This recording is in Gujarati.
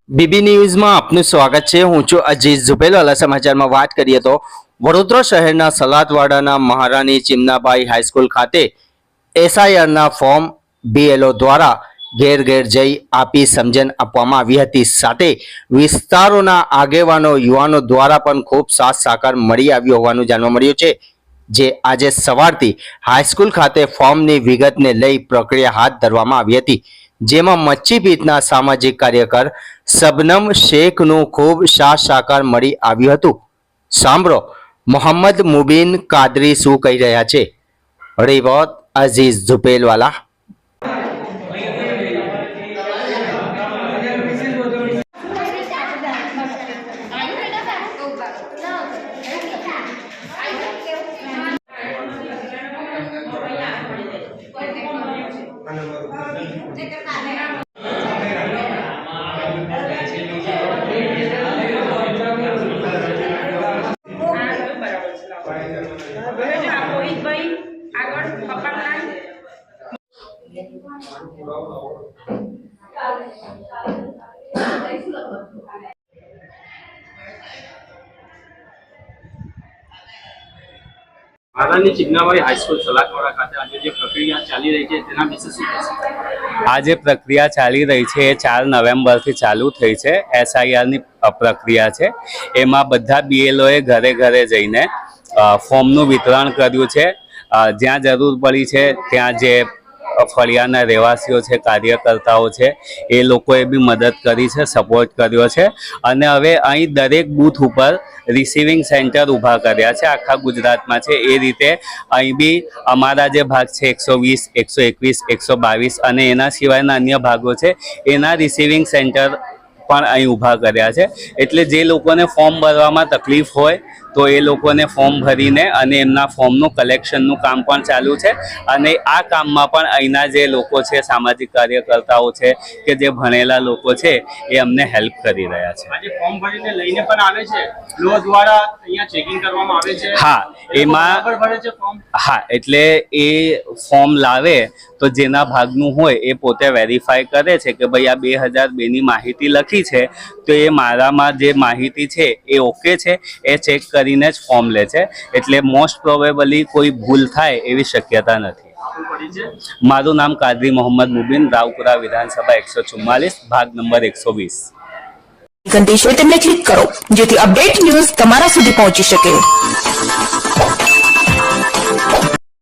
બીબી ન્યૂઝમાં આપનું સ્વાગત છે। હું છું અજીઝ ઝુપેલાલા। સમાચારમાં વાત કરીએ તો વડોદરા શહેરના સલાતવાડાના મહારાણી ચિમનાબાઈ હાઈસ્કૂલ ખાતે એસઆઈઆરના ફોર્મ બીએલઓ દ્વારા ઘેર ઘેર જઈ આપી સમજણ આપવામાં આવી હતી। સાથે વિસ્તારોના આગેવાનો યુવાનો દ્વારા પણ ખૂબ સાથ સહકાર મળી આવ્યો હોવાનું જાણવા મળ્યું છે। જે આજે સવારથી હાઈસ્કૂલ ખાતે ફોર્મની વિગતને લઈ પ્રક્રિયા હાથ ધરવામાં આવી હતી, જેમાં મચ્છી પીટના સામાજિક કાર્યકર શબનમ શેખનું ખૂબ સાથ સહકાર મળી આવ્યું હતું। સાંભળો મોહમ્મદ મુબીન કાદરી શું કહી રહ્યા છે। રિપોર્ટ અઝીઝ ઝુપેલવાલા। મહારાણી ચિમનાબાઈ હાઈસ્કૂલ સલાકવાડા ખાતે આજે જે પ્રક્રિયા ચાલી રહી છે તેના વિશે શું કહેશો? આ જે પ્રક્રિયા ચાલી રહી છે એ 4 નવેમ્બરથી ચાલુ થઈ છે। એસઆઈઆરની પ્રક્રિયા છે, એમાં બધા બીએલઓએ ઘરે ઘરે જઈને ફોર્મનું વિતરણ કર્યું છે। જ્યાં જરૂર પડી છે ત્યાં જે ફળિયાના રહેવાસીઓ છે, કાર્યકર્તાઓ છે, એ લોકોએ બી મદદ કરી છે, સપોર્ટ કર્યો છે। અને હવે અહીં દરેક બૂથ ઉપર રિસીવિંગ સેન્ટર ઊભા કર્યા છે, આખા ગુજરાતમાં છે। એ રીતે અહીં બી અમારા જે ભાગ છે 120, 121, 122 અને એના સિવાયના અન્ય ભાગો છે એના રિસીવિંગ સેન્ટર પણ અહીં ઊભા કર્યા છે। એટલે જે લોકોને ફોર્મ ભરવામાં તકલીફ હોય તો એ લોકોને ફોર્મ ભરીને અને એમના ફોર્મનું કલેક્શનનું કામ પણ ચાલુ છે। અને આ કામમાં પણ અહીંના જે લોકો છે, સામાજિક કાર્યકર્તાઓ છે કે જે ભણેલા લોકો છે, એ અમને હેલ્પ કરી રહ્યા છે। આજે ફોર્મ ભરીને લઈને પણ આવે છે, લો દ્વારા અહીંયા ચેકિંગ કરવામાં આવે છે। હા, એમાં ભરે છે ફોર્મ। હા, એટલે એ ફોર્મ લાવે તો જેના ભાગનું હોય એ પોતે વેરીફાઈ કરે છે કે ભાઈ આ 2002ની માહિતી લખી છે તો એ મારામાં જે માહિતી છે એ ઓકે છે, એ ચેક કરીને જ ફોર્મ લે છે। એટલે મોસ્ટ પ્રોબેબલી કોઈ ભૂલ થાય એવી શક્યતા નથી। મારું નામ કાદરી મોહમ્મદ મુબીન, રાવપુરા વિધાનસભા 144, ભાગ નંબર 120। ઘંટી છે તેમને ક્લિક કરો જેથી અપડેટ ન્યૂઝ તમારા સુધી પહોંચી શકે।